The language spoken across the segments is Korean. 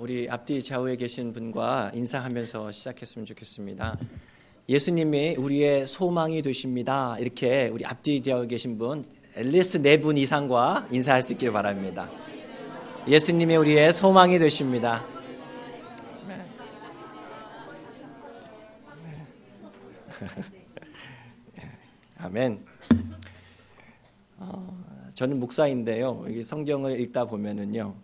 우리 앞뒤 좌우에 계신 분과 인사하면서 시작했으면 좋겠습니다. 예수님이 우리의 소망이 되십니다. 이렇게 우리 앞뒤 좌우에 계신 분, 앨리스 4분 이상과 인사할 수 있기를 바랍니다. 예수님이 우리의 소망이 되십니다. 아멘. 저는 목사인데요. 이 성경을 읽다 보면은요,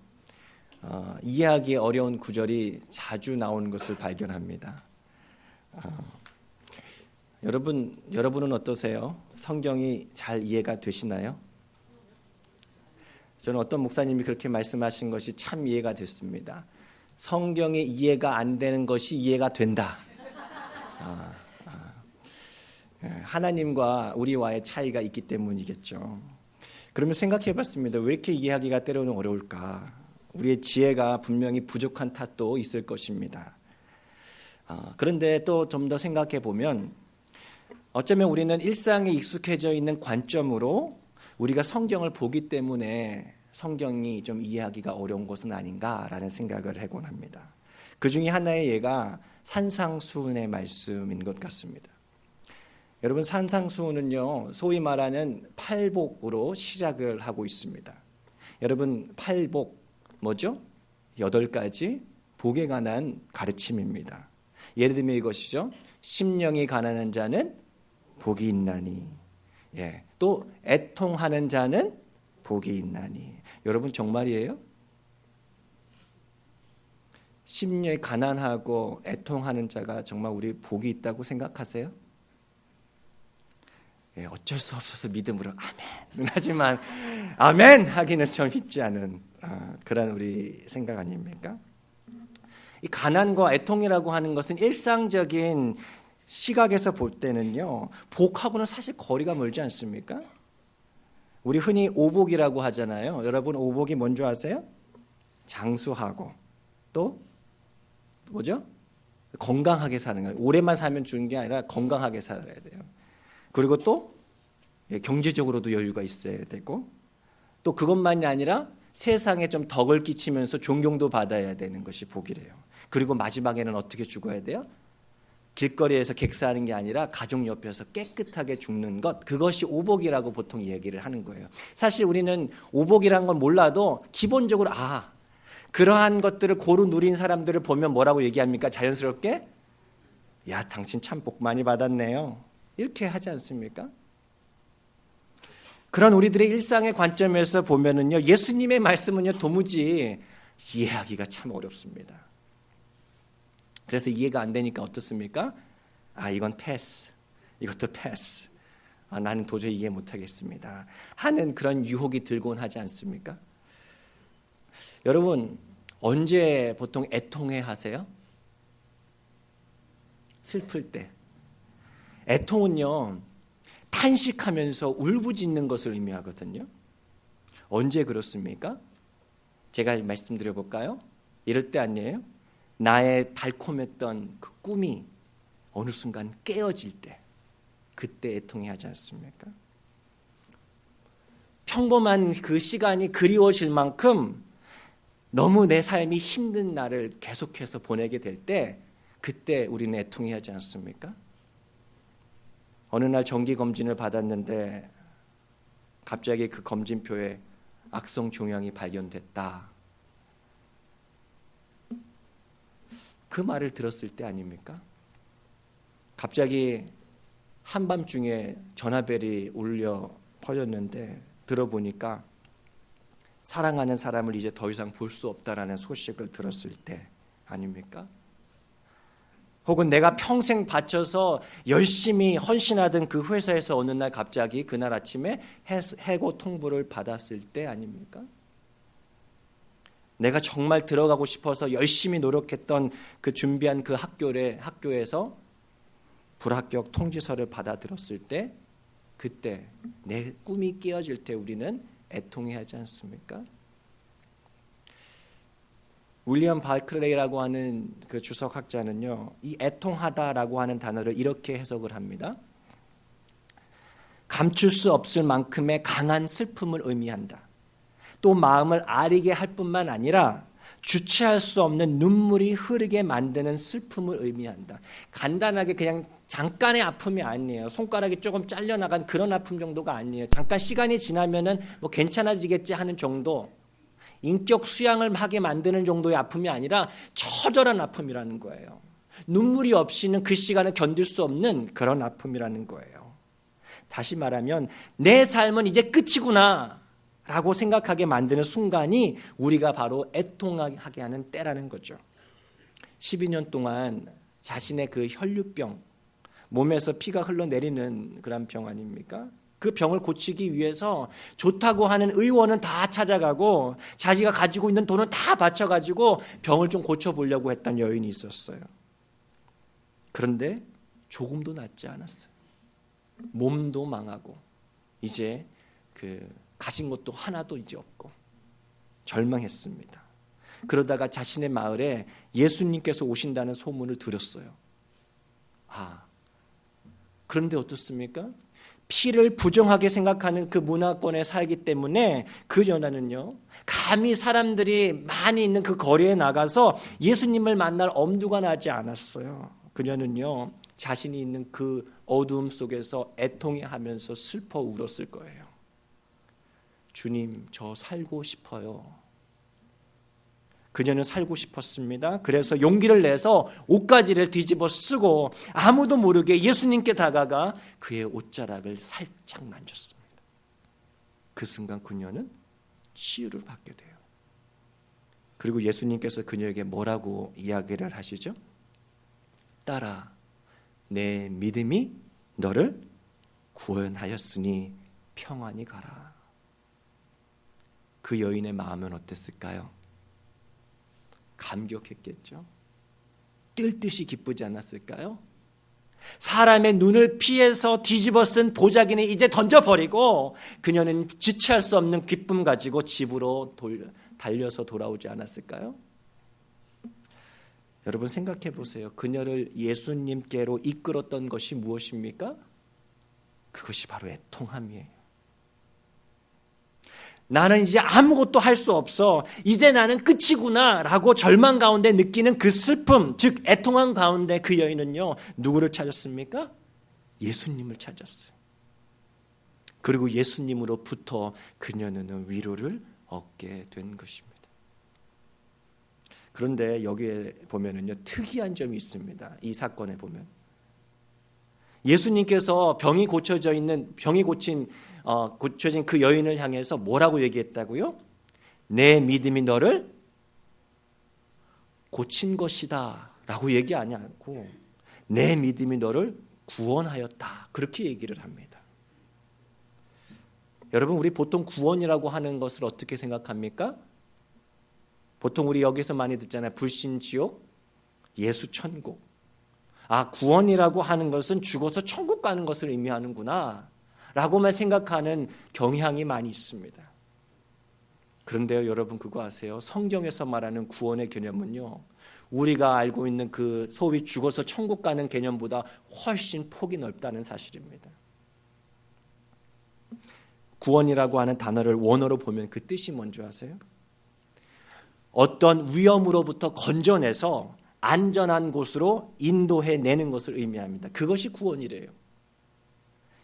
이해하기 어려운 구절이 자주 나오는 것을 발견합니다. 여러분은 어떠세요? 성경이 잘 이해가 되시나요? 저는 어떤 목사님이 그렇게 말씀하신 것이 참 이해가 됐습니다. 성경이 이해가 안 되는 것이 이해가 된다. 하나님과 우리와의 차이가 있기 때문이겠죠. 그러면 생각해 봤습니다. 왜 이렇게 이해하기가 때로는 어려울까? 우리의 지혜가 분명히 부족한 탓도 있을 것입니다. 그런데 또 좀 더 생각해 보면 어쩌면 우리는 일상에 익숙해져 있는 관점으로 우리가 성경을 보기 때문에 성경이 좀 이해하기가 어려운 것은 아닌가라는 생각을 하곤 합니다. 그 중에 하나의 예가 산상수훈의 말씀인 것 같습니다. 여러분, 산상수훈은요, 소위 말하는 팔복으로 시작을 하고 있습니다. 여러분, 팔복 뭐죠? 8가지 복에 관한 가르침입니다. 예를 들면 이것이죠. 심령이 가난한 자는 복이 있나니, 또 애통하는 자는 복이 있나니. 여러분, 정말이에요? 심령이 가난하고 애통하는 자가 정말 우리 복이 있다고 생각하세요? 어쩔 수 없어서 믿음으로 아멘 하지만 아멘 하기는 좀 쉽지 않은 그런 우리 생각 아닙니까? 이 가난과 애통이라고 하는 것은 일상적인 시각에서 볼 때는요, 복하고는 사실 거리가 멀지 않습니까? 우리 흔히 오복이라고 하잖아요. 여러분, 오복이 뭔지 아세요? 장수하고 또 뭐죠? 건강하게 사는 거예요. 오래만 살면 주는 게 아니라 건강하게 살아야 돼요. 그리고 또 경제적으로도 여유가 있어야 되고, 또 그것만이 아니라 세상에 좀 덕을 끼치면서 존경도 받아야 되는 것이 복이래요. 그리고 마지막에는 어떻게 죽어야 돼요? 길거리에서 객사하는 게 아니라 가족 옆에서 깨끗하게 죽는 것, 그것이 오복이라고 보통 얘기를 하는 거예요. 사실 우리는 오복이라는 건 몰라도 기본적으로 그러한 것들을 고루 누린 사람들을 보면 뭐라고 얘기합니까? 자연스럽게 야, 당신 참 복 많이 받았네요, 이렇게 하지 않습니까? 그런 우리들의 일상의 관점에서 보면은요, 예수님의 말씀은요, 도무지 이해하기가 참 어렵습니다. 그래서 이해가 안 되니까 어떻습니까? 이건 패스, 이것도 패스, 나는 도저히 이해 못하겠습니다 하는 그런 유혹이 들곤 하지 않습니까? 여러분, 언제 보통 애통해 하세요? 슬플 때. 애통은요, 탄식하면서 울부짖는 것을 의미하거든요. 언제 그렇습니까? 제가 말씀드려 볼까요? 이럴 때 아니에요? 나의 달콤했던 그 꿈이 어느 순간 깨어질 때, 그때 애통해 하지 않습니까? 평범한 그 시간이 그리워질 만큼 너무 내 삶이 힘든 날을 계속해서 보내게 될 때, 그때 우리는 애통해 하지 않습니까? 어느 날 정기검진을 받았는데 갑자기 그 검진표에 악성 종양이 발견됐다. 그 말을 들었을 때 아닙니까? 갑자기 한밤중에 전화벨이 울려 퍼졌는데 들어보니까 사랑하는 사람을 이제 더 이상 볼 수 없다라는 소식을 들었을 때 아닙니까? 혹은 내가 평생 바쳐서 열심히 헌신하던 그 회사에서 어느 날 갑자기 그날 아침에 해고 통보를 받았을 때 아닙니까? 내가 정말 들어가고 싶어서 열심히 노력했던 그 준비한 그 학교에서 불합격 통지서를 받아들었을 때, 그때 내 꿈이 깨어질 때 우리는 애통해 하지 않습니까? 윌리엄 바클레이라고 하는 그 주석학자는요, 이 애통하다라고 하는 단어를 이렇게 해석을 합니다. 감출 수 없을 만큼의 강한 슬픔을 의미한다. 또 마음을 아리게 할 뿐만 아니라 주체할 수 없는 눈물이 흐르게 만드는 슬픔을 의미한다. 간단하게 그냥 잠깐의 아픔이 아니에요. 손가락이 조금 잘려나간 그런 아픔 정도가 아니에요. 잠깐 시간이 지나면은 뭐 괜찮아지겠지 하는 정도, 인격 수양을 하게 만드는 정도의 아픔이 아니라 처절한 아픔이라는 거예요. 눈물이 없이는 그 시간을 견딜 수 없는 그런 아픔이라는 거예요. 다시 말하면 내 삶은 이제 끝이구나 라고 생각하게 만드는 순간이 우리가 바로 애통하게 하는 때라는 거죠. 12년 동안 자신의 그 혈류병, 몸에서 피가 흘러내리는 그런 병 아닙니까? 그 병을 고치기 위해서 좋다고 하는 의원은 다 찾아가고 자기가 가지고 있는 돈은 다 바쳐가지고 병을 좀 고쳐보려고 했던 여인이 있었어요. 그런데 조금도 낫지 않았어요. 몸도 망하고 이제 가진 것도 하나도 이제 없고 절망했습니다. 그러다가 자신의 마을에 예수님께서 오신다는 소문을 들었어요. 그런데 어떻습니까? 피를 부정하게 생각하는 그 문화권에 살기 때문에 그 여자는요, 감히 사람들이 많이 있는 그 거리에 나가서 예수님을 만날 엄두가 나지 않았어요. 그녀는요, 자신이 있는 그 어두움 속에서 애통해하면서 슬퍼 울었을 거예요. 주님, 저 살고 싶어요. 그녀는 살고 싶었습니다. 그래서 용기를 내서 옷가지를 뒤집어 쓰고 아무도 모르게 예수님께 다가가 그의 옷자락을 살짝 만졌습니다. 그 순간 그녀는 치유를 받게 돼요. 그리고 예수님께서 그녀에게 뭐라고 이야기를 하시죠? 딸아, 내 믿음이 너를 구원하였으니 평안히 가라. 그 여인의 마음은 어땠을까요? 감격했겠죠. 뛸 듯이 기쁘지 않았을까요? 사람의 눈을 피해서 뒤집어 쓴 보자기는 이제 던져버리고 그녀는 지체할 수 없는 기쁨 가지고 집으로 달려서 돌아오지 않았을까요? 여러분 생각해 보세요. 그녀를 예수님께로 이끌었던 것이 무엇입니까? 그것이 바로 애통함이에요. 나는 이제 아무것도 할 수 없어. 이제 나는 끝이구나 라고 절망 가운데 느끼는 그 슬픔, 즉 애통한 가운데 그 여인은요, 누구를 찾았습니까? 예수님을 찾았어요. 그리고 예수님으로부터 그녀는 위로를 얻게 된 것입니다. 그런데 여기에 보면은요, 특이한 점이 있습니다. 이 사건에 보면 예수님께서 병이 고쳐진 그 여인을 향해서 뭐라고 얘기했다고요? 내 믿음이 너를 고친 것이다 라고 얘기하지 않고 내 믿음이 너를 구원하였다 그렇게 얘기를 합니다. 여러분, 우리 보통 구원이라고 하는 것을 어떻게 생각합니까? 보통 우리 여기서 많이 듣잖아요. 불신 지옥, 예수 천국. 구원이라고 하는 것은 죽어서 천국 가는 것을 의미하는구나 라고만 생각하는 경향이 많이 있습니다. 그런데요, 여러분 그거 아세요? 성경에서 말하는 구원의 개념은요, 우리가 알고 있는 그 소위 죽어서 천국 가는 개념보다 훨씬 폭이 넓다는 사실입니다. 구원이라고 하는 단어를 원어로 보면 그 뜻이 뭔지 아세요? 어떤 위험으로부터 건져내서 안전한 곳으로 인도해내는 것을 의미합니다. 그것이 구원이래요.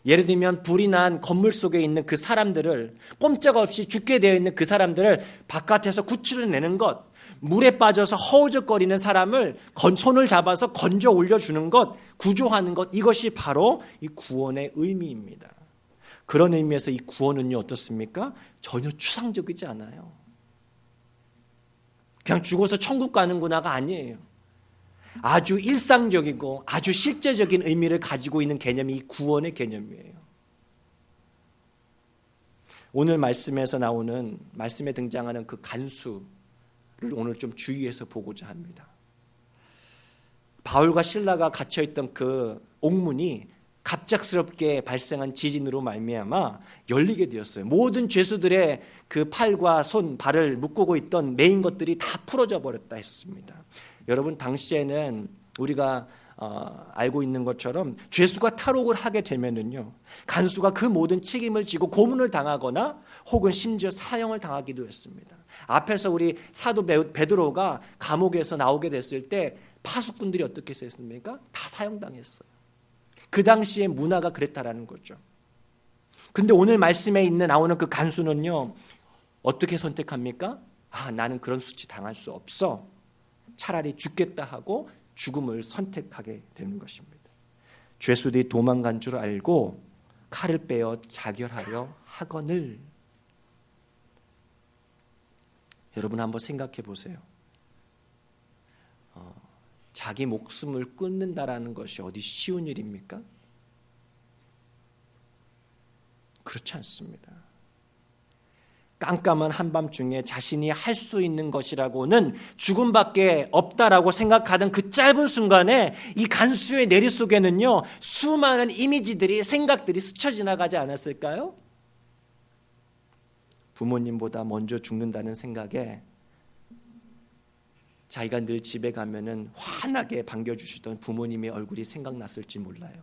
예를 들면 불이 난 건물 속에 있는 그 사람들을, 꼼짝없이 죽게 되어 있는 그 사람들을 바깥에서 구출해내는 것, 물에 빠져서 허우적거리는 사람을 손을 잡아서 건져 올려주는 것, 구조하는 것, 이것이 바로 이 구원의 의미입니다. 그런 의미에서 이 구원은요, 어떻습니까? 전혀 추상적이지 않아요. 그냥 죽어서 천국 가는구나가 아니에요. 아주 일상적이고 아주 실제적인 의미를 가지고 있는 개념이 이 구원의 개념이에요. 오늘 말씀에 등장하는 그 간수를 오늘 좀 주의해서 보고자 합니다. 바울과 실라가 갇혀있던 그 옥문이 갑작스럽게 발생한 지진으로 말미암아 열리게 되었어요. 모든 죄수들의 그 팔과 손, 발을 묶고 있던 매인 것들이 다 풀어져 버렸다 했습니다. 여러분, 당시에는 우리가 알고 있는 것처럼 죄수가 탈옥을 하게 되면은요, 간수가 그 모든 책임을 지고 고문을 당하거나 혹은 심지어 사형을 당하기도 했습니다. 앞에서 우리 사도 베드로가 감옥에서 나오게 됐을 때 파수꾼들이 어떻게 했습니까? 다 사형당했어요. 그 당시의 문화가 그랬다라는 거죠. 근데 오늘 말씀에 나오는 그 간수는요, 어떻게 선택합니까? 나는 그런 수치 당할 수 없어. 차라리 죽겠다 하고 죽음을 선택하게 되는 것입니다. 죄수들이 도망간 줄 알고 칼을 빼어 자결하려 하거늘. 여러분 한번 생각해 보세요. 자기 목숨을 끊는다라는 것이 어디 쉬운 일입니까? 그렇지 않습니다. 깜깜한 한밤중에 자신이 할 수 있는 것이라고는 죽음밖에 없다라고 생각하던 그 짧은 순간에 이 간수의 내리 속에는요, 수많은 이미지들이, 생각들이 스쳐 지나가지 않았을까요? 부모님보다 먼저 죽는다는 생각에 자기가 늘 집에 가면은 환하게 반겨주시던 부모님의 얼굴이 생각났을지 몰라요.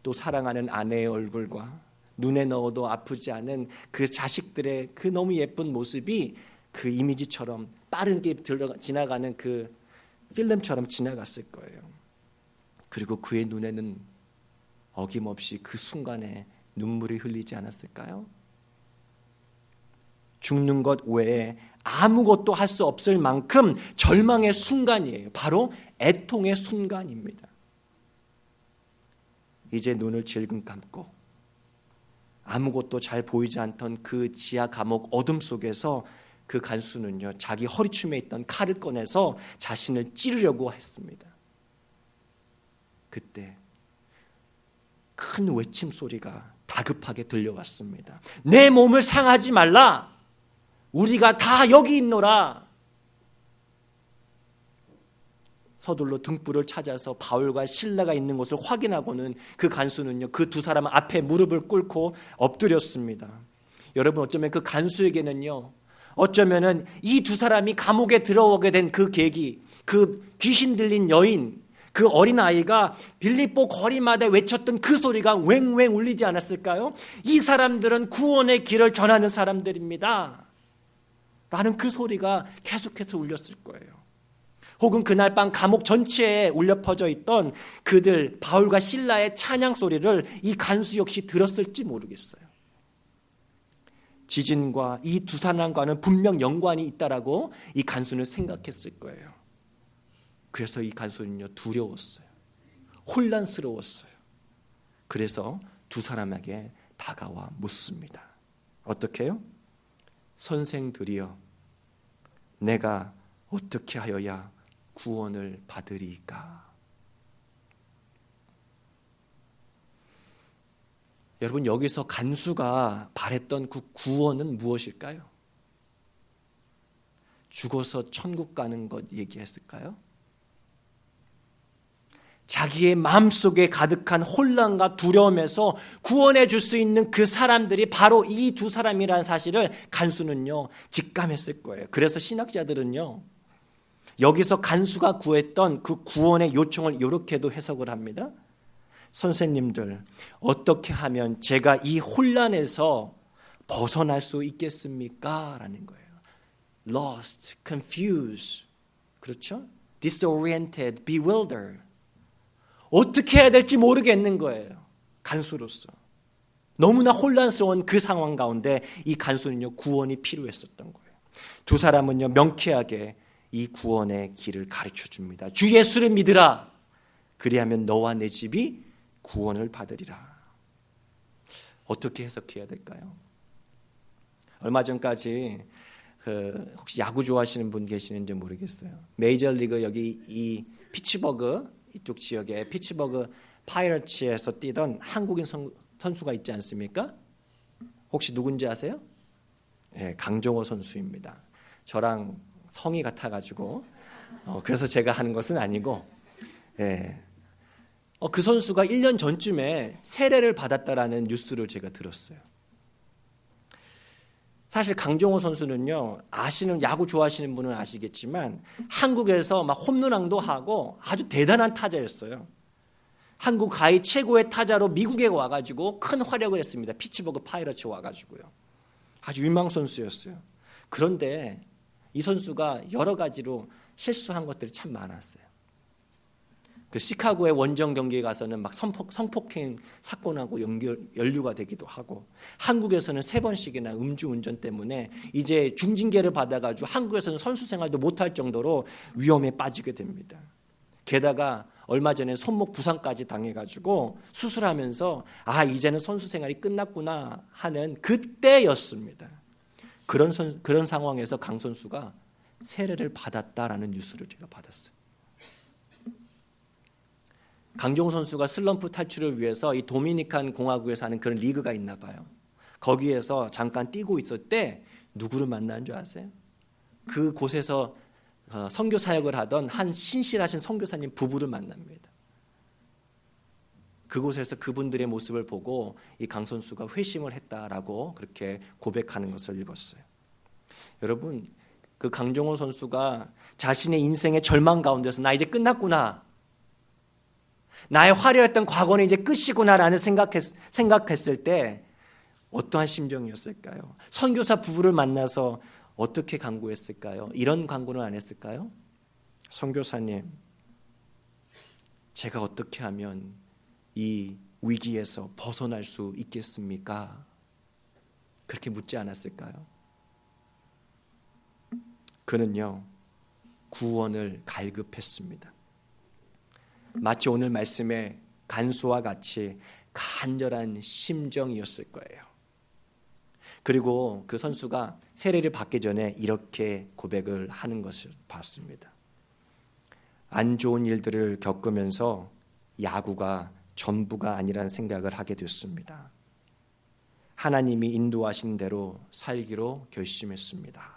또 사랑하는 아내의 얼굴과 눈에 넣어도 아프지 않은 그 자식들의 그 너무 예쁜 모습이 그 이미지처럼 빠르게 지나가는 그 필름처럼 지나갔을 거예요. 그리고 그의 눈에는 어김없이 그 순간에 눈물이 흘리지 않았을까요? 죽는 것 외에 아무것도 할 수 없을 만큼 절망의 순간이에요. 바로 애통의 순간입니다. 이제 눈을 질끈 감고 아무것도 잘 보이지 않던 그 지하 감옥 어둠 속에서 그 간수는요, 자기 허리춤에 있던 칼을 꺼내서 자신을 찌르려고 했습니다. 그때 큰 외침 소리가 다급하게 들려왔습니다. 내 몸을 상하지 말라. 우리가 다 여기 있노라. 서둘러 등불을 찾아서 바울과 실라가 있는 곳을 확인하고는 그 간수는요, 그 두 사람 앞에 무릎을 꿇고 엎드렸습니다. 여러분, 어쩌면 그 간수에게는요, 어쩌면은 이 두 사람이 감옥에 들어오게 된 그 계기, 그 귀신 들린 여인, 그 어린아이가 빌립보 거리마다 외쳤던 그 소리가 왱왱 울리지 않았을까요? 이 사람들은 구원의 길을 전하는 사람들입니다 라는 그 소리가 계속해서 울렸을 거예요. 혹은 그날 밤 감옥 전체에 울려 퍼져 있던 그들 바울과 실라의 찬양 소리를 이 간수 역시 들었을지 모르겠어요. 지진과 이 두 사람과는 분명 연관이 있다라고 이 간수는 생각했을 거예요. 그래서 이 간수는요, 두려웠어요. 혼란스러웠어요. 그래서 두 사람에게 다가와 묻습니다. 어떻게 해요? 선생들이여, 내가 어떻게 하여야 구원을 받으리까? 여러분, 여기서 간수가 바랬던 그 구원은 무엇일까요? 죽어서 천국 가는 것 얘기했을까요? 자기의 마음속에 가득한 혼란과 두려움에서 구원해 줄 수 있는 그 사람들이 바로 이 두 사람이라는 사실을 간수는요, 직감했을 거예요. 그래서 신학자들은요, 여기서 간수가 구했던 그 구원의 요청을 이렇게도 해석을 합니다. 선생님들, 어떻게 하면 제가 이 혼란에서 벗어날 수 있겠습니까? 라는 거예요. Lost, confused, 그렇죠? Disoriented, bewildered. 어떻게 해야 될지 모르겠는 거예요. 간수로서. 너무나 혼란스러운 그 상황 가운데 이 간수는요, 구원이 필요했었던 거예요. 두 사람은요, 명쾌하게 이 구원의 길을 가르쳐 줍니다. 주 예수를 믿으라. 그리하면 너와 내 집이 구원을 받으리라. 어떻게 해석해야 될까요? 얼마 전까지 혹시 야구 좋아하시는 분 계시는지 모르겠어요. 메이저리그 여기 이 피츠버그 이쪽 지역에 피츠버그 파이러츠에서 뛰던 한국인 선수가 있지 않습니까? 혹시 누군지 아세요? 네, 강정호 선수입니다. 저랑 성이 같아가지고 그래서 제가 하는 것은 아니고, 예. 그 선수가 1년 전쯤에 세례를 받았다라는 뉴스를 제가 들었어요. 사실 강정호 선수는요, 아시는 야구 좋아하시는 분은 아시겠지만 한국에서 막 홈런왕도 하고 아주 대단한 타자였어요. 한국 가히 최고의 타자로 미국에 와가지고 큰 활약을 했습니다. 피츠버그 파이러츠 와가지고요. 아주 유망 선수였어요. 그런데 이 선수가 여러 가지로 실수한 것들이 참 많았어요. 그 시카고의 원정 경기에 가서는 막 성폭행 사건하고 연루가 되기도 하고, 한국에서는 3번씩이나 음주운전 때문에 이제 중징계를 받아가지고 한국에서는 선수 생활도 못할 정도로 위험에 빠지게 됩니다. 게다가 얼마 전에 손목 부상까지 당해가지고 수술하면서 이제는 선수 생활이 끝났구나 하는 그때였습니다. 그런 상황에서 강 선수가 세례를 받았다라는 뉴스를 제가 받았어요. 강정호 선수가 슬럼프 탈출을 위해서 이 도미니칸 공화국에서 하는 그런 리그가 있나 봐요. 거기에서 잠깐 뛰고 있을 때 누구를 만난 줄 아세요? 그곳에서 선교 사역을 하던 한 신실하신 선교사님 부부를 만납니다. 그곳에서 그분들의 모습을 보고 이 강 선수가 회심을 했다라고 그렇게 고백하는 것을 읽었어요. 여러분, 그 강정호 선수가 자신의 인생의 절망 가운데서 나 이제 끝났구나, 나의 화려했던 과거는 이제 끝이구나라는 생각했을 때 어떠한 심정이었을까요? 선교사 부부를 만나서 어떻게 간구했을까요? 이런 간구는 안 했을까요? 선교사님, 제가 어떻게 하면 이 위기에서 벗어날 수 있겠습니까? 그렇게 묻지 않았을까요? 그는요, 구원을 갈급했습니다. 마치 오늘 말씀의 간수와 같이 간절한 심정이었을 거예요. 그리고 그 선수가 세례를 받기 전에 이렇게 고백을 하는 것을 봤습니다. 안 좋은 일들을 겪으면서 야구가 전부가 아니라는 생각을 하게 됐습니다. 하나님이 인도하신 대로 살기로 결심했습니다.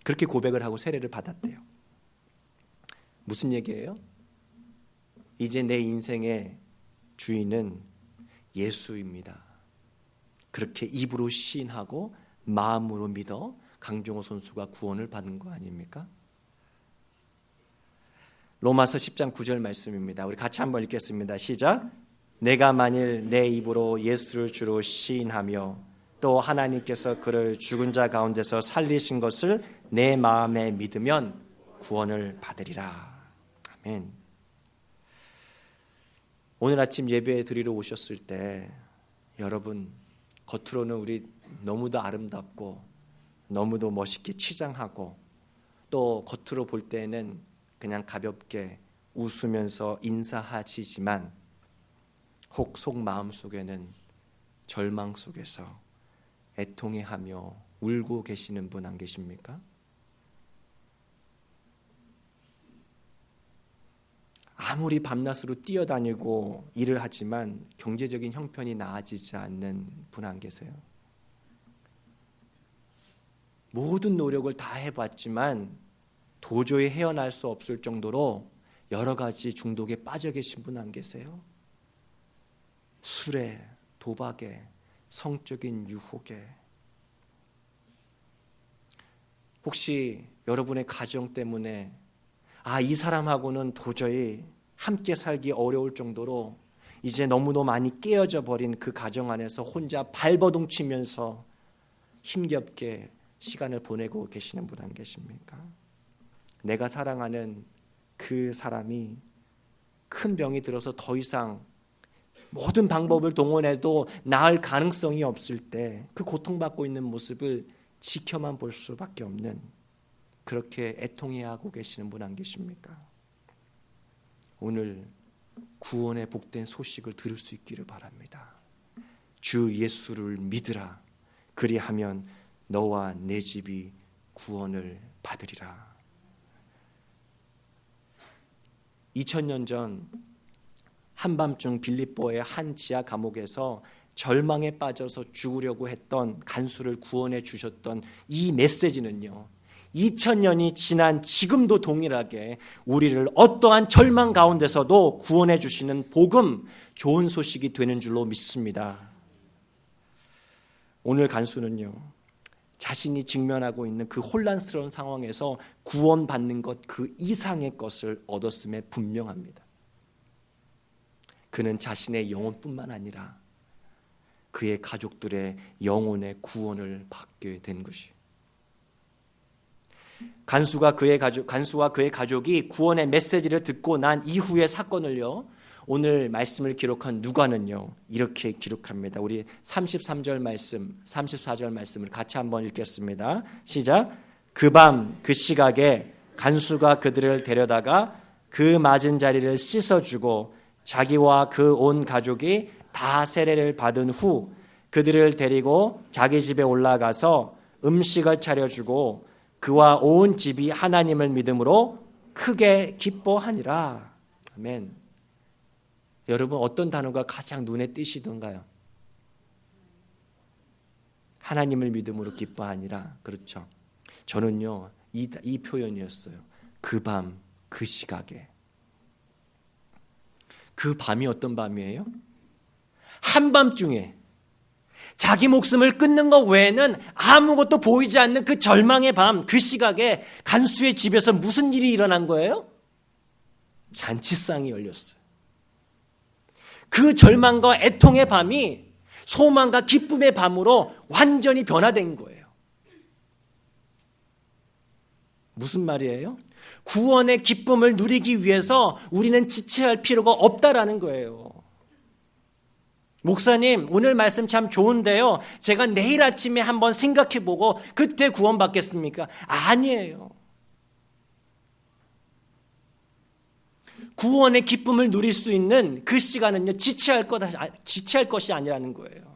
그렇게 고백을 하고 세례를 받았대요. 무슨 얘기예요? 이제 내 인생의 주인은 예수입니다. 그렇게 입으로 시인하고 마음으로 믿어 강정호 선수가 구원을 받은 거 아닙니까? 로마서 10장 9절 말씀입니다. 우리 같이 한번 읽겠습니다. 시작. 내가 만일 내 입으로 예수를 주로 시인하며 또 하나님께서 그를 죽은 자 가운데서 살리신 것을 내 마음에 믿으면 구원을 받으리라. 아멘. 오늘 아침 예배 드리러 오셨을 때 여러분, 겉으로는 우리 너무도 아름답고 너무도 멋있게 치장하고 또 겉으로 볼 때는 그냥 가볍게 웃으면서 인사하시지만 혹 속 마음속에는 절망 속에서 애통해하며 울고 계시는 분 안 계십니까? 아무리 밤낮으로 뛰어다니고 일을 하지만 경제적인 형편이 나아지지 않는 분 안 계세요? 모든 노력을 다 해봤지만 도저히 헤어날 수 없을 정도로 여러 가지 중독에 빠져 계신 분 안 계세요? 술에, 도박에, 성적인 유혹에. 혹시 여러분의 가정 때문에 이 사람하고는 도저히 함께 살기 어려울 정도로 이제 너무도 많이 깨어져 버린 그 가정 안에서 혼자 발버둥 치면서 힘겹게 시간을 보내고 계시는 분 안 계십니까? 내가 사랑하는 그 사람이 큰 병이 들어서 더 이상 모든 방법을 동원해도 나을 가능성이 없을 때 그 고통받고 있는 모습을 지켜만 볼 수밖에 없는, 그렇게 애통해하고 계시는 분 안 계십니까? 오늘 구원의 복된 소식을 들을 수 있기를 바랍니다. 주 예수를 믿으라. 그리하면 너와 내 집이 구원을 받으리라. 2000년 전 한밤중 빌립보의 한 지하 감옥에서 절망에 빠져서 죽으려고 했던 간수를 구원해 주셨던 이 메시지는요, 2000년이 지난 지금도 동일하게 우리를 어떠한 절망 가운데서도 구원해 주시는 복음, 좋은 소식이 되는 줄로 믿습니다. 오늘 간수는요, 자신이 직면하고 있는 그 혼란스러운 상황에서 구원받는 것 그 이상의 것을 얻었음에 분명합니다. 그는 자신의 영혼뿐만 아니라 그의 가족들의 영혼의 구원을 받게 된 것이에요. 간수와 그의 가족이 구원의 메시지를 듣고 난 이후의 사건을요, 오늘 말씀을 기록한 누가는요 이렇게 기록합니다. 우리 33절 말씀, 34절 말씀을 같이 한번 읽겠습니다. 시작. 그 밤 그 시각에 간수가 그들을 데려다가 그 맞은 자리를 씻어주고 자기와 그 온 가족이 다 세례를 받은 후 그들을 데리고 자기 집에 올라가서 음식을 차려주고 그와 온 집이 하나님을 믿음으로 크게 기뻐하니라. 아멘. 여러분, 어떤 단어가 가장 눈에 띄시던가요? 하나님을 믿음으로 기뻐하니라. 그렇죠. 저는요 이 표현이었어요. 그 밤 그 시각에. 그 밤이 어떤 밤이에요? 한밤중에 자기 목숨을 끊는 것 외에는 아무것도 보이지 않는 그 절망의 밤, 그 시각에 간수의 집에서 무슨 일이 일어난 거예요? 잔치상이 열렸어요. 그 절망과 애통의 밤이 소망과 기쁨의 밤으로 완전히 변화된 거예요. 무슨 말이에요? 구원의 기쁨을 누리기 위해서 우리는 지체할 필요가 없다라는 거예요. 목사님, 오늘 말씀 참 좋은데요, 제가 내일 아침에 한번 생각해보고 그때 구원받겠습니까? 아니에요. 구원의 기쁨을 누릴 수 있는 그 시간은요, 지체할 것이 아니라는 거예요.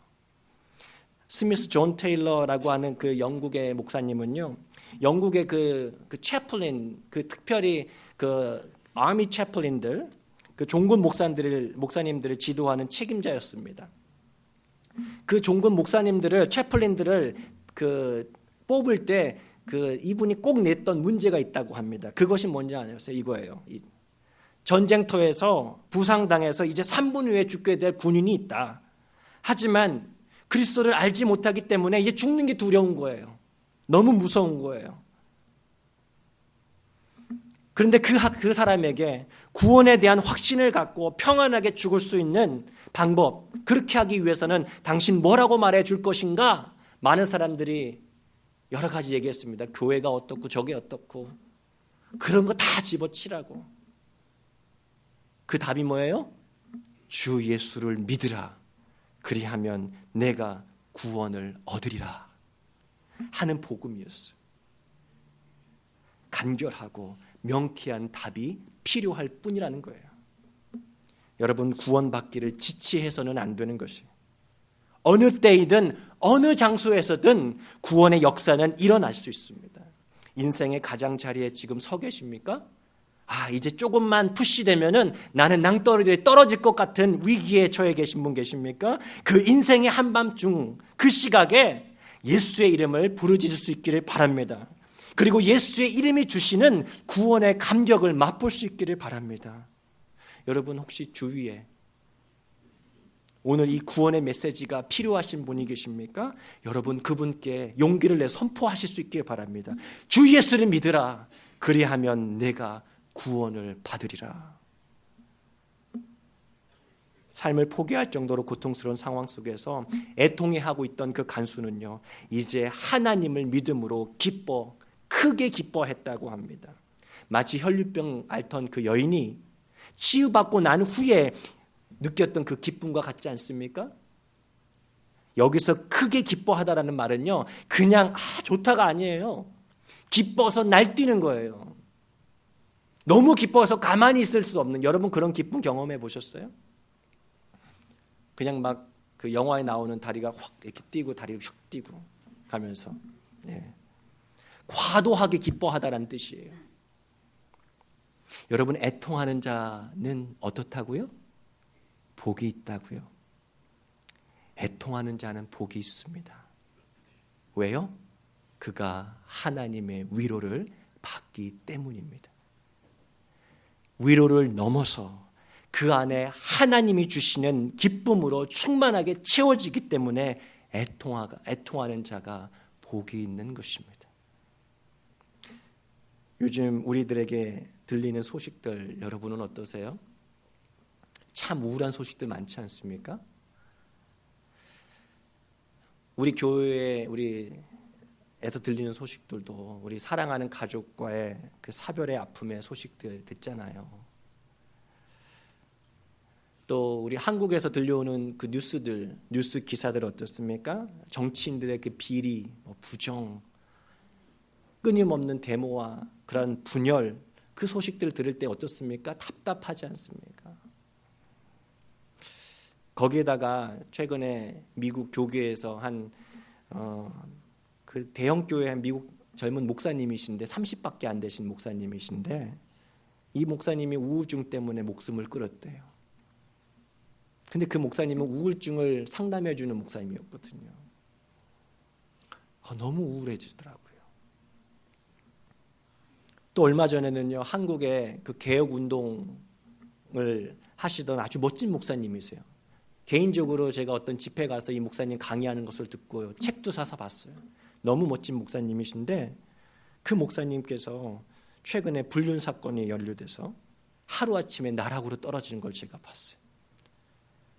스미스 존 테일러라고 하는 그 영국의 목사님은요, 영국의 그 채플린, 그 특별히 그 아미 채플린들, 그 종군 목사님들을 지도하는 책임자였습니다. 그 종군 목사님들을, 채플린들을 그 뽑을 때 그 이분이 꼭 냈던 문제가 있다고 합니다. 그것이 뭔지 아세요? 이거예요. 전쟁터에서 부상당해서 이제 3분 후에 죽게 될 군인이 있다. 하지만 그리스도를 알지 못하기 때문에 이제 죽는 게 두려운 거예요. 너무 무서운 거예요. 그런데 그 사람에게 구원에 대한 확신을 갖고 평안하게 죽을 수 있는 방법, 그렇게 하기 위해서는 당신 뭐라고 말해 줄 것인가? 많은 사람들이 여러 가지 얘기했습니다. 교회가 어떻고 저게 어떻고 그런 거 다 집어치라고. 그 답이 뭐예요? 주 예수를 믿으라. 그리하면 내가 구원을 얻으리라 하는 복음이었어요. 간결하고 명쾌한 답이 필요할 뿐이라는 거예요. 여러분, 구원받기를 지체해서는 안 되는 것이에요. 어느 때이든 어느 장소에서든 구원의 역사는 일어날 수 있습니다. 인생의 가장자리에 지금 서 계십니까? 이제 조금만 푸시되면은 나는 낭떠러지에 떨어질 것 같은 위기에 처해 계신 분 계십니까? 그 인생의 한밤중 그 시각에 예수의 이름을 부르짖을 수 있기를 바랍니다. 그리고 예수의 이름이 주시는 구원의 감격을 맛볼 수 있기를 바랍니다. 여러분, 혹시 주위에 오늘 이 구원의 메시지가 필요하신 분이 계십니까? 여러분, 그분께 용기를 내 선포하실 수 있기를 바랍니다. 주 예수를 믿으라. 그리하면 내가 구원을 받으리라. 삶을 포기할 정도로 고통스러운 상황 속에서 애통해하고 있던 그 간수는요, 이제 하나님을 믿음으로 크게 기뻐했다고 합니다. 마치 혈류병 앓던 그 여인이 치유받고 난 후에 느꼈던 그 기쁨과 같지 않습니까? 여기서 크게 기뻐하다라는 말은요, 그냥 좋다가 아니에요. 기뻐서 날뛰는 거예요. 너무 기뻐서 가만히 있을 수 없는, 여러분 그런 기쁨 경험해 보셨어요? 그냥 막 그 영화에 나오는 다리가 확 이렇게 뛰고 다리를 휙 뛰고 가면서, 과도하게 기뻐하다라는 뜻이에요. 여러분, 애통하는 자는 어떻다고요? 복이 있다고요. 애통하는 자는 복이 있습니다. 왜요? 그가 하나님의 위로를 받기 때문입니다. 위로를 넘어서 그 안에 하나님이 주시는 기쁨으로 충만하게 채워지기 때문에 애통하는 자가 복이 있는 것입니다. 요즘 우리들에게 들리는 소식들 여러분은 어떠세요? 참 우울한 소식들 많지 않습니까? 우리 교회에 우리에서 들리는 소식들도 우리 사랑하는 가족과의 그 사별의 아픔의 소식들 듣잖아요. 또 우리 한국에서 들려오는 그 뉴스 기사들 어떻습니까? 정치인들의 그 비리, 부정, 끊임없는 데모와 그런 분열, 그 소식들 들을 때 어떻습니까? 답답하지 않습니까? 거기에다가 최근에 미국 교계에서 그 대형 교회 한 미국 젊은 목사님이신데 30밖에 안 되신 목사님이신데 이 목사님이 우울증 때문에 목숨을 끊었대요. 근데 그 목사님은 우울증을 상담해 주는 목사님이었거든요. 너무 우울해지더라고요. 또 얼마 전에는요, 한국의 그 개혁 운동을 하시던 아주 멋진 목사님이세요. 개인적으로 제가 어떤 집회 가서 이 목사님 강의하는 것을 듣고 책도 사서 봤어요. 너무 멋진 목사님이신데 그 목사님께서 최근에 불륜 사건이 연루돼서 하루아침에 나락으로 떨어지는 걸 제가 봤어요.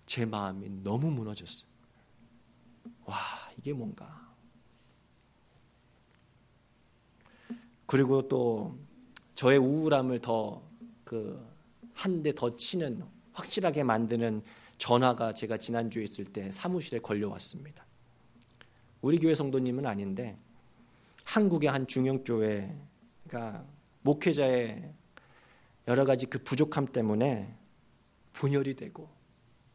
제 마음이 너무 무너졌어요. 와, 이게 뭔가. 그리고 또 저의 우울함을 더 한 대 더 치는, 확실하게 만드는 전화가 제가 지난주에 있을 때 사무실에 걸려왔습니다. 우리 교회 성도님은 아닌데 한국의 한 중형교회가 목회자의 여러 가지 그 부족함 때문에 분열이 되고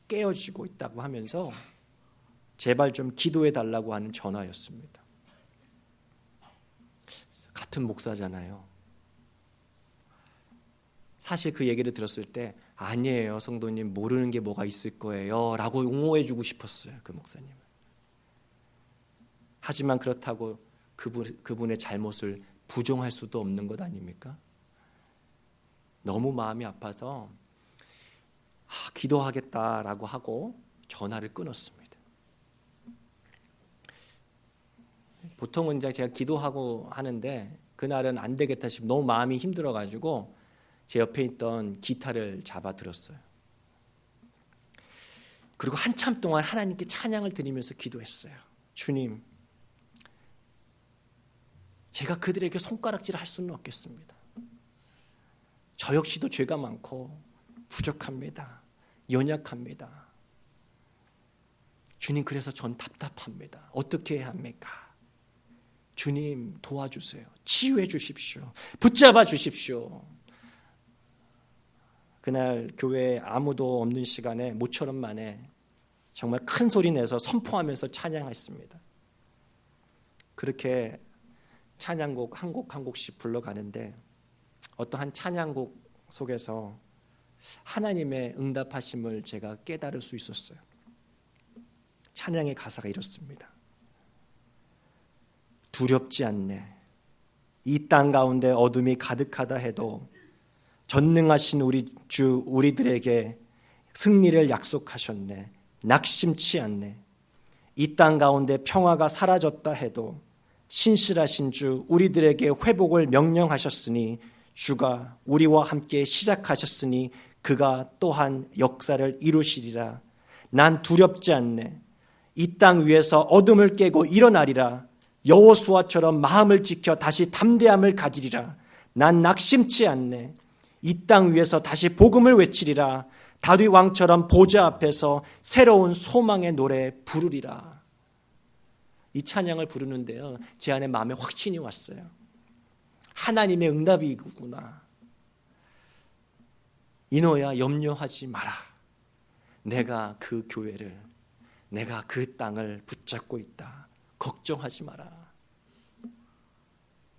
깨어지고 있다고 하면서 제발 좀 기도해 달라고 하는 전화였습니다. 같은 목사잖아요. 사실 그 얘기를 들었을 때 아니에요, 성도님, 모르는 게 뭐가 있을 거예요 라고 옹호해 주고 싶었어요, 그 목사님을. 하지만 그렇다고 그분의 잘못을 부정할 수도 없는 것 아닙니까? 너무 마음이 아파서 기도하겠다라고 하고 전화를 끊었습니다. 보통은 이제 제가 기도하고 하는데 그날은 안 되겠다 싶어 너무 마음이 힘들어가지고 제 옆에 있던 기타를 잡아 들었어요. 그리고 한참 동안 하나님께 찬양을 드리면서 기도했어요. 주님, 제가 그들에게 손가락질을 할 수는 없겠습니다. 저 역시도 죄가 많고 부족합니다. 연약합니다. 주님, 그래서 전 답답합니다. 어떻게 해야 합니까? 주님, 도와주세요. 치유해 주십시오. 붙잡아 주십시오. 그날 교회에 아무도 없는 시간에 모처럼 만에 정말 큰 소리 내서 선포하면서 찬양했습니다. 그렇게 찬양곡 한 곡 한 곡씩 불러가는데 어떠한 찬양곡 속에서 하나님의 응답하심을 제가 깨달을 수 있었어요. 찬양의 가사가 이렇습니다. 두렵지 않네. 이 땅 가운데 어둠이 가득하다 해도 전능하신 우리 주 우리들에게 승리를 약속하셨네. 낙심치 않네. 이 땅 가운데 평화가 사라졌다 해도 신실하신 주 우리들에게 회복을 명령하셨으니 주가 우리와 함께 시작하셨으니 그가 또한 역사를 이루시리라. 난 두렵지 않네. 이 땅 위에서 어둠을 깨고 일어나리라. 여호수아처럼 마음을 지켜 다시 담대함을 가지리라. 난 낙심치 않네. 이 땅 위에서 다시 복음을 외치리라. 다윗 왕처럼 보좌 앞에서 새로운 소망의 노래 부르리라. 이 찬양을 부르는데요, 제 안에 마음에 확신이 왔어요. 하나님의 응답이구나. 이노야, 염려하지 마라. 내가 그 교회를, 내가 그 땅을 붙잡고 있다. 걱정하지 마라.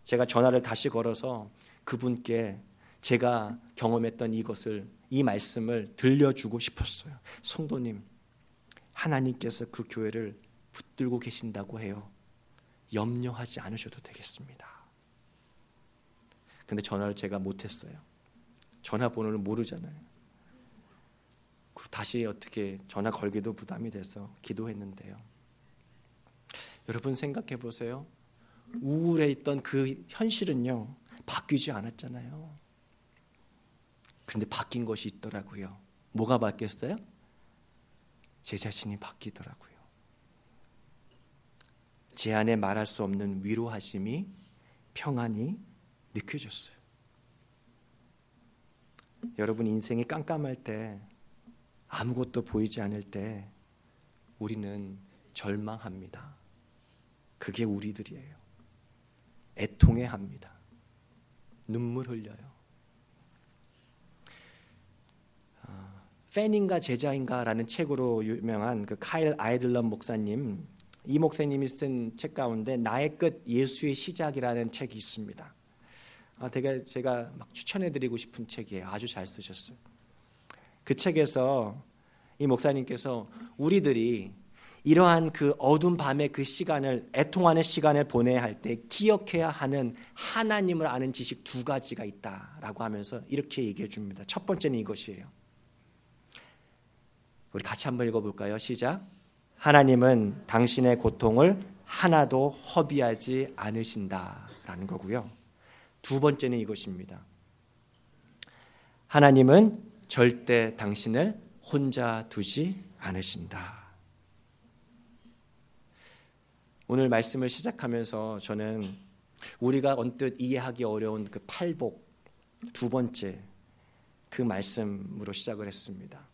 제가 전화를 다시 걸어서 그분께 제가 경험했던 이것을, 이 말씀을 들려주고 싶었어요. 성도님, 하나님께서 그 교회를 붙들고 계신다고 해요. 염려하지 않으셔도 되겠습니다. 근데 전화를 제가 못했어요. 전화번호를 모르잖아요. 그리고 다시 어떻게 전화 걸기도 부담이 돼서 기도했는데요. 여러분 생각해 보세요. 우울해 있던 그 현실은요, 바뀌지 않았잖아요. 그런데 바뀐 것이 있더라고요. 뭐가 바뀌었어요? 제 자신이 바뀌더라고요. 제 안에 말할 수 없는 위로하심이, 평안이 느껴졌어요. 여러분, 인생이 깜깜할 때, 아무것도 보이지 않을 때 우리는 절망합니다. 그게 우리들이에요. 애통해합니다. 눈물 흘려요. 팬인가 제자인가라는 책으로 유명한 그 카일 아이들런 목사님, 이 목사님이 쓴 책 가운데 나의 끝 예수의 시작이라는 책이 있습니다. 되게 제가 막 추천해드리고 싶은 책이에요. 아주 잘 쓰셨어요. 그 책에서 이 목사님께서 우리들이 이러한 그 어두운 밤의 그 시간을, 애통하는 시간을 보내야 할 때 기억해야 하는 하나님을 아는 지식 두 가지가 있다라고 하면서 이렇게 얘기해 줍니다. 첫 번째는 이것이에요. 우리 같이 한번 읽어볼까요? 시작. 하나님은 당신의 고통을 하나도 허비하지 않으신다라는 거고요. 두 번째는 이것입니다. 하나님은 절대 당신을 혼자 두지 않으신다. 오늘 말씀을 시작하면서 저는 우리가 언뜻 이해하기 어려운 그 팔복 두 번째 그 말씀으로 시작을 했습니다.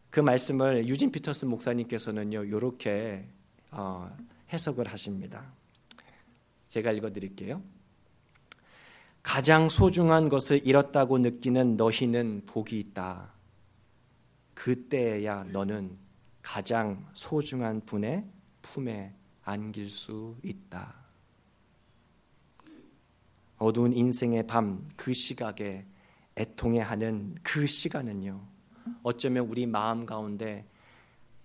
그 말씀을 유진 피터슨 목사님께서는요, 이렇게 해석을 하십니다. 제가 읽어드릴게요. 가장 소중한 것을 잃었다고 느끼는 너희는 복이 있다. 그때야 너는 가장 소중한 분의 품에 안길 수 있다. 어두운 인생의 밤, 그 시각에 애통해하는 그 시간은요, 어쩌면 우리 마음 가운데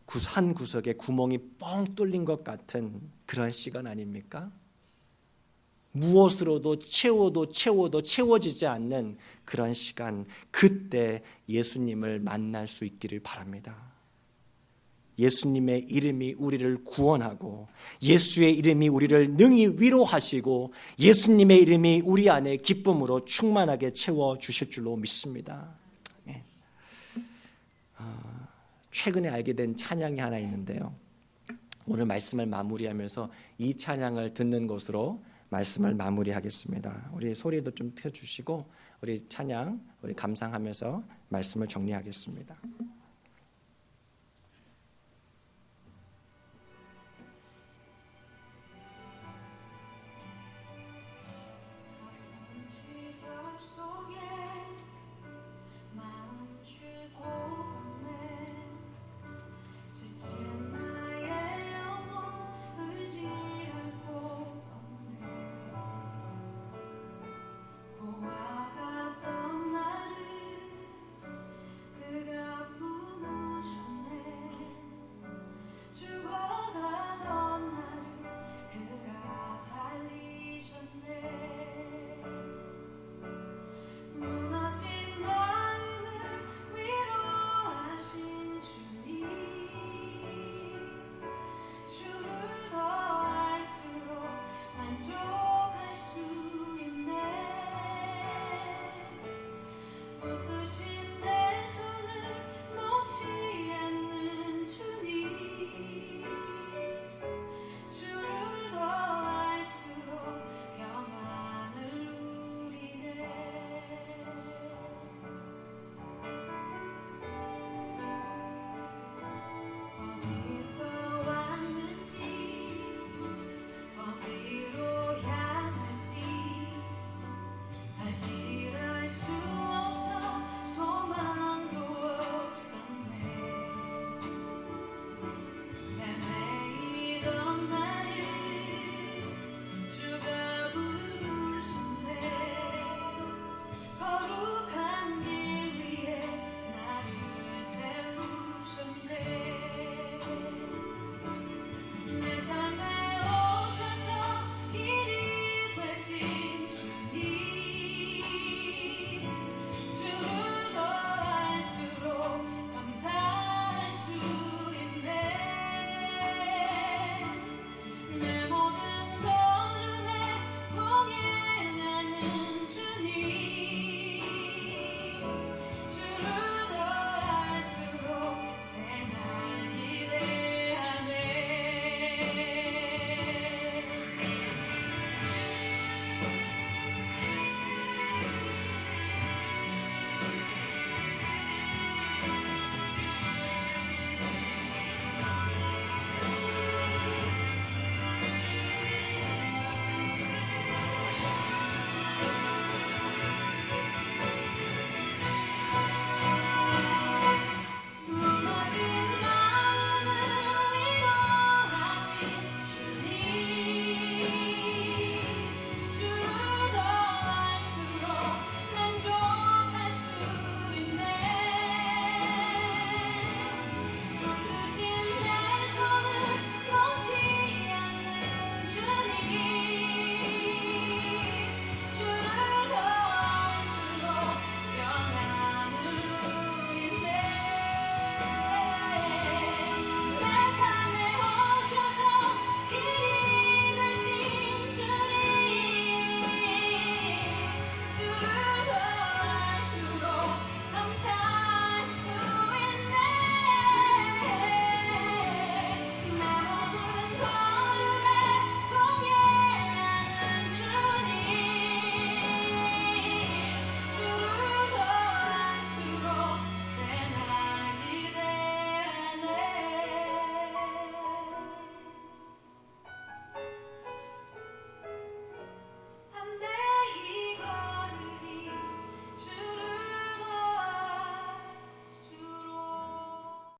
한 구석에 구멍이 뻥 뚫린 것 같은 그런 시간 아닙니까? 무엇으로도 채워도 채워지지 않는 그런 시간, 그때 예수님을 만날 수 있기를 바랍니다. 예수님의 이름이 우리를 구원하고, 예수의 이름이 우리를 능히 위로하시고, 예수님의 이름이 우리 안에 기쁨으로 충만하게 채워주실 줄로 믿습니다. 최근에 알게 된 찬양이 하나 있는데요, 오늘 말씀을 마무리하면서 이 찬양을 듣는 것으로 말씀을 마무리하겠습니다. 우리 소리도 좀 켜주시고 우리 찬양 우리 감상하면서 말씀을 정리하겠습니다.